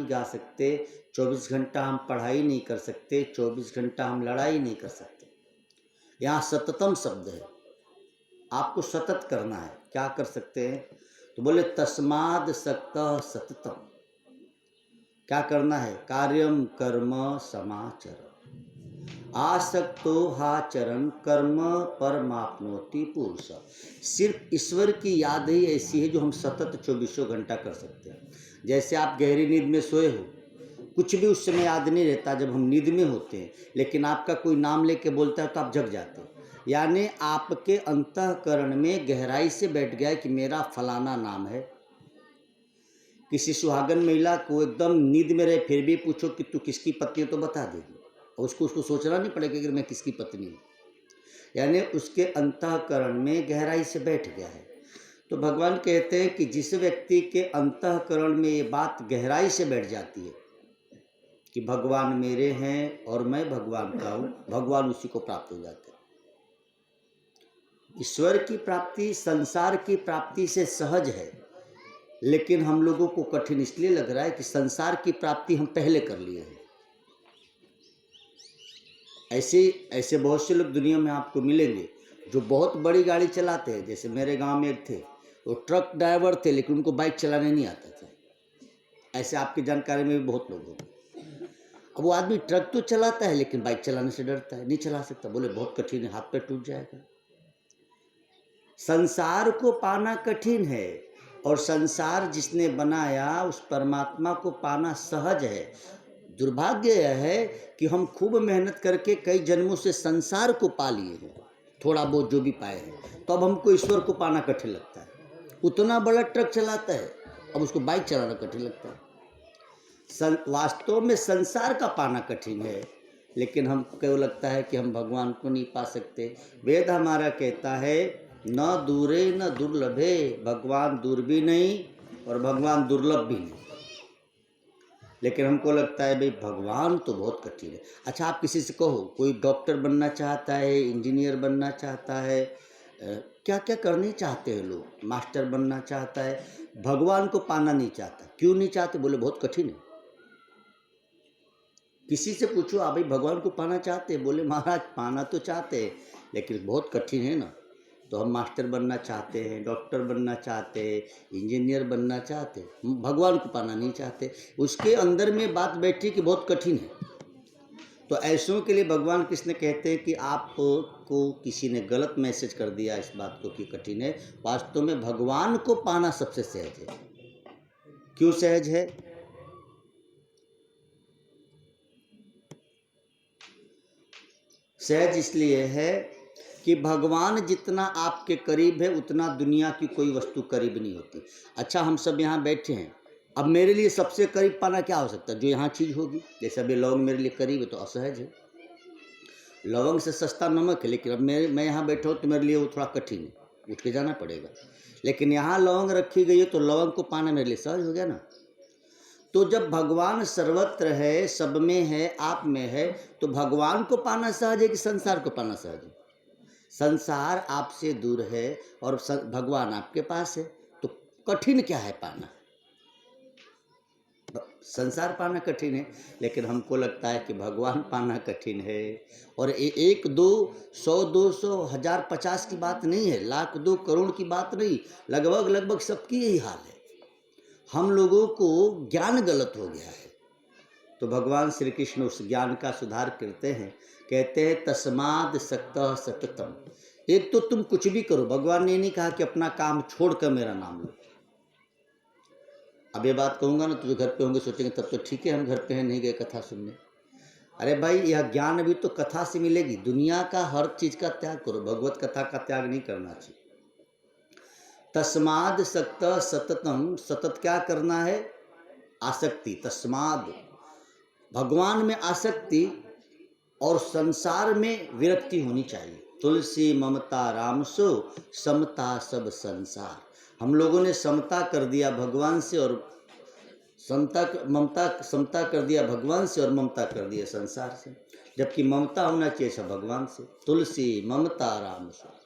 नहीं गा सकते, 24 घंटा हम पढ़ाई नहीं कर सकते, 24 घंटा हम लड़ाई नहीं कर सकते। यहाँ सततम शब्द है, आपको सतत करना है। क्या कर सकते हैं? तो बोले तस्माद सक्तः सततम। क्या करना है? कार्यम कर्म समाचर आसक्तो हाचरण कर्म परमाप्नोति पुरुष। सिर्फ ईश्वर की याद ही ऐसी है जो हम सतत 24 घंटा कर सकते हैं। जैसे आप गहरी नींद में सोए हो, कुछ भी उस समय याद नहीं रहता जब हम नींद में होते हैं, लेकिन आपका कोई नाम लेके बोलता है तो आप जग जाते हो। यानी आपके अंतःकरण में गहराई से बैठ गया है कि मेरा फलाना नाम है। किसी सुहागन महिला को एकदम नींद में रहे फिर भी पूछो कि तू किसकी पत्नी हो तो बता देगी, और उसको सोचना नहीं पड़ेगा कि मैं किसकी पत्नी हूँ। यानी उसके अंतःकरण में गहराई से बैठ गया है। तो भगवान कहते हैं कि जिस व्यक्ति के अंतःकरण में ये बात गहराई से बैठ जाती है कि भगवान मेरे हैं और मैं भगवान का हूँ, भगवान उसी को प्राप्त हो जाते हैं। ईश्वर की प्राप्ति संसार की प्राप्ति से सहज है, लेकिन हम लोगों को कठिन इसलिए लग रहा है कि संसार की प्राप्ति हम पहले कर लिए हैं। ऐसे बहुत से लोग दुनिया में आपको मिलेंगे जो बहुत बड़ी गाड़ी चलाते हैं। जैसे मेरे गांव में एक थे, वो ट्रक ड्राइवर थे, लेकिन उनको बाइक चलाने नहीं आता था। ऐसे आपकी जानकारी में भी बहुत लोग होंगे। अब वो आदमी ट्रक तो चलाता है लेकिन बाइक चलाने से डरता है, नहीं चला सकता। बोले बहुत कठिन है, हाथ पैर टूट जाएगा। संसार को पाना कठिन है, और संसार जिसने बनाया उस परमात्मा को पाना सहज है। दुर्भाग्य यह है कि हम खूब मेहनत करके कई जन्मों से संसार को पा लिए हैं, थोड़ा बहुत जो भी पाए हैं, तो अब हमको ईश्वर को पाना कठिन लगता है। उतना बड़ा ट्रक चलाता है, अब उसको बाइक चलाना कठिन लगता है। वास्तव में संसार का पाना कठिन है, लेकिन हमको लगता है कि हम भगवान को नहीं पा सकते। वेद हमारा कहता है न दूरे न दुर्लभे, भगवान दूर भी नहीं और भगवान दुर्लभ भी नहीं। लेकिन हमको लगता है भाई भगवान तो बहुत कठिन है। अच्छा, आप किसी से कहो, कोई डॉक्टर बनना चाहता है, इंजीनियर बनना चाहता है, क्या क्या करने चाहते हैं लोग, मास्टर बनना चाहता है, भगवान को पाना नहीं चाहता। क्यों नहीं चाहते? बोले बहुत कठिन है। किसी से पूछो आप भाई भगवान को पाना चाहते हैं? बोले महाराज पाना तो चाहते हैं लेकिन बहुत कठिन है ना। तो हम मास्टर बनना चाहते हैं, डॉक्टर बनना चाहते हैं, इंजीनियर बनना चाहते हैं, भगवान को पाना नहीं चाहते। उसके अंदर में बात बैठी कि बहुत कठिन है। तो ऐसों के लिए भगवान कृष्ण कहते हैं कि आपको किसी ने गलत मैसेज कर दिया इस बात को कि कठिन है। वास्तव में भगवान को पाना सबसे सहज है। क्यों सहज है? सहज इसलिए है कि भगवान जितना आपके करीब है उतना दुनिया की कोई वस्तु करीब नहीं होती। अच्छा, हम सब यहाँ बैठे हैं, अब मेरे लिए सबसे करीब पाना क्या हो सकता है? जो यहाँ चीज़ होगी। जैसे अभी लौंग मेरे लिए करीब है तो असहज है, लवंग से सस्ता नमक है, लेकिन अब मैं यहाँ बैठा हूँ तो मेरे लिए वो थोड़ा कठिन है, उठ के जाना पड़ेगा। लेकिन यहाँ लौंग रखी गई है तो लवंग को पाना मेरे लिए सहज हो गया ना। तो जब भगवान सर्वत्र है, सब में है, आप में है, तो भगवान को पाना सहज है कि संसार को पाना सहज है? संसार आपसे दूर है और भगवान आपके पास है, तो कठिन क्या है पाना? संसार पाना कठिन है, लेकिन हमको लगता है कि भगवान पाना कठिन है। और एक दो 100 200 1000 50 की बात नहीं है, लाख 2 करोड़ की बात नहीं, लगभग सबकी यही हाल है। हम लोगों को ज्ञान गलत हो गया है। तो भगवान श्री कृष्ण उस ज्ञान का सुधार करते हैं, कहते हैं तस्माद सक्तः सततम। एक तो तुम कुछ भी करो, भगवान ने नहीं कहा कि अपना काम छोड़कर मेरा नाम लो। अब ये बात कहूँगा ना तो जो घर पे होंगे सोचेंगे तब तो ठीक है हम घर पे हैं, नहीं गए कथा सुनने। अरे भाई, यह ज्ञान भी तो कथा से मिलेगी। दुनिया का हर चीज़ का त्याग करो, भगवत कथा का त्याग नहीं करना चाहिए। तस्माद सक्तः सततम, सतत क्या करना है? आसक्ति। तस्माद भगवान में आसक्ति और संसार में विरक्ति होनी चाहिए। तुलसी ममता रामसो समता सब संसार। हम लोगों ने समता कर दिया भगवान से और समता कर दिया भगवान से और ममता कर दिया संसार से, जबकि ममता होना चाहिए सब भगवान से। तुलसी ममता रामसो।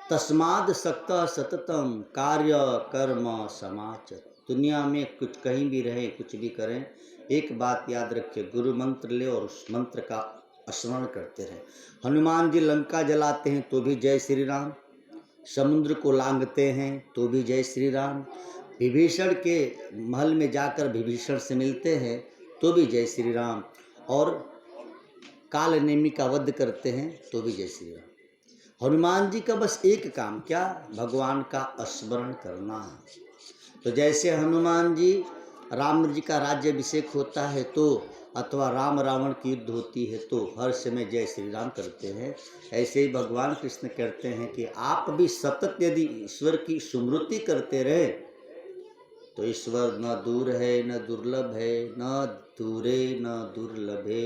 तस्माद सक्तः सततम कार्य कर्म समाचर। दुनिया में कुछ कहीं भी रहें, कुछ भी करें, एक बात याद रखें, गुरु मंत्र ले और उस मंत्र का स्मरण करते रहें। हनुमान जी लंका जलाते हैं तो भी जय श्री राम, समुद्र को लांघते हैं तो भी जय श्री राम, विभीषण के महल में जाकर विभीषण से मिलते हैं तो भी जय श्री राम, और काल नेमी का वध करते हैं तो भी जय श्री राम। हनुमान जी का बस एक काम, क्या? भगवान का स्मरण करना है। तो जैसे हनुमान जी राम जी का राज्याभिषेक होता है तो, अथवा राम रावण की युद्ध होती है तो हर समय जय श्री राम करते हैं, ऐसे ही भगवान कृष्ण कहते हैं कि आप भी सतत यदि ईश्वर की स्मृति करते रहे तो ईश्वर न दूर है न दुर्लभ है, न दूरे न दुर्लभे।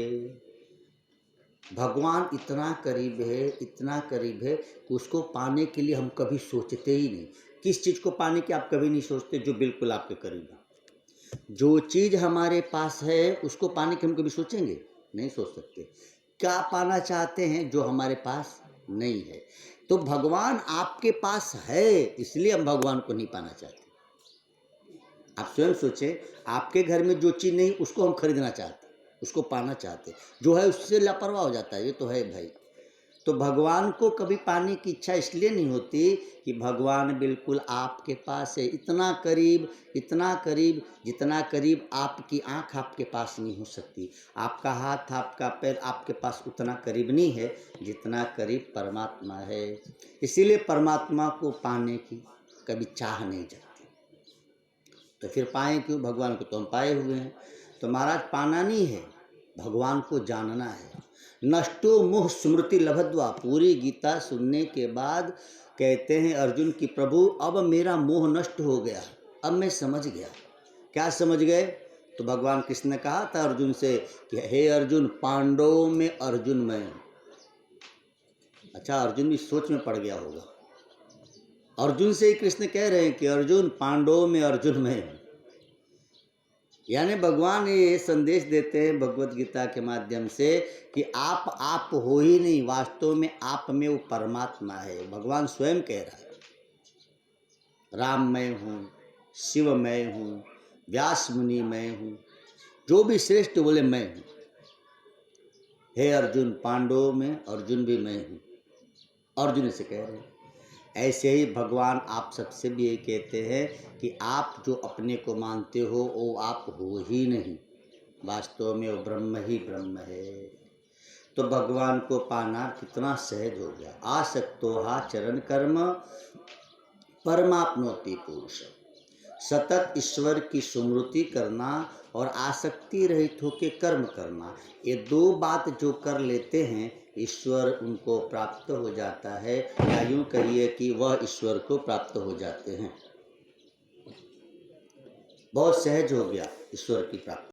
भगवान इतना करीब है, इतना करीब है कि उसको पाने के लिए हम कभी सोचते ही नहीं। किस चीज़ को पाने के आप कभी नहीं सोचते? जो बिल्कुल आपके करीब है। जो चीज़ हमारे पास है उसको पाने के हम कभी सोचेंगे? नहीं सोच सकते। क्या पाना चाहते हैं? जो हमारे पास नहीं है। तो भगवान आपके पास है, इसलिए हम भगवान को नहीं पाना चाहते। आप स्वयं सोचें, आपके घर में जो चीज़ नहीं उसको हम खरीदना चाहते, उसको पाना चाहते, जो है उससे लापरवाह हो जाता है, ये तो है भाई। तो भगवान को कभी पाने की इच्छा इसलिए नहीं होती कि भगवान बिल्कुल आपके पास है, इतना करीब, इतना करीब, जितना करीब आपकी आँख आपके पास नहीं हो सकती, आपका हाथ, आपका पैर आपके पास उतना करीब नहीं है जितना करीब परमात्मा है। इसीलिए परमात्मा को पाने की कभी चाह नहीं जाती। तो फिर पाएँ क्यों? भगवान को तो हम पाए हुए हैं। तो महाराज पाना नहीं है, भगवान को जानना है। नष्टो मोह स्मृति लभद्वा, पूरी गीता सुनने के बाद कहते हैं अर्जुन की प्रभु अब मेरा मोह नष्ट हो गया, अब मैं समझ गया। क्या समझ गए? तो भगवान कृष्ण ने कहा था अर्जुन से कि हे अर्जुन, पांडवों में अर्जुन मैं हूँ। अच्छा, अर्जुन भी सोच में पड़ गया होगा। अर्जुन से ही कृष्ण कह रहे हैं कि अर्जुन, पांडवों में अर्जुन मैं हूँ। यानी भगवान ये संदेश देते हैं भगवत गीता के माध्यम से कि आप हो ही नहीं, वास्तव में आप में वो परमात्मा है। भगवान स्वयं कह रहा है, राम मैं हूँ, शिव मैं हूँ, व्यास मुनि मैं हूँ, जो भी श्रेष्ठ बोले मैं हूँ। हे अर्जुन, पांडवों में अर्जुन भी मैं हूँ, अर्जुन से कह रहे हैं। ऐसे ही भगवान आप सबसे भी ये कहते हैं कि आप जो अपने को मानते हो वो आप हो ही नहीं, वास्तव में वो ब्रह्म ही ब्रह्म है। तो भगवान को पाना कितना सहज हो गया। आसक्तो हा चरण कर्म परमाप्नोति पुरुष। सतत ईश्वर की स्मृति करना और आसक्ति रहित होकर कर्म करना, ये दो बात जो कर लेते हैं ईश्वर उनको प्राप्त हो जाता है, या यूँ कहिए कि वह ईश्वर को प्राप्त हो जाते हैं। बहुत सहज हो गया ईश्वर की प्राप्ति।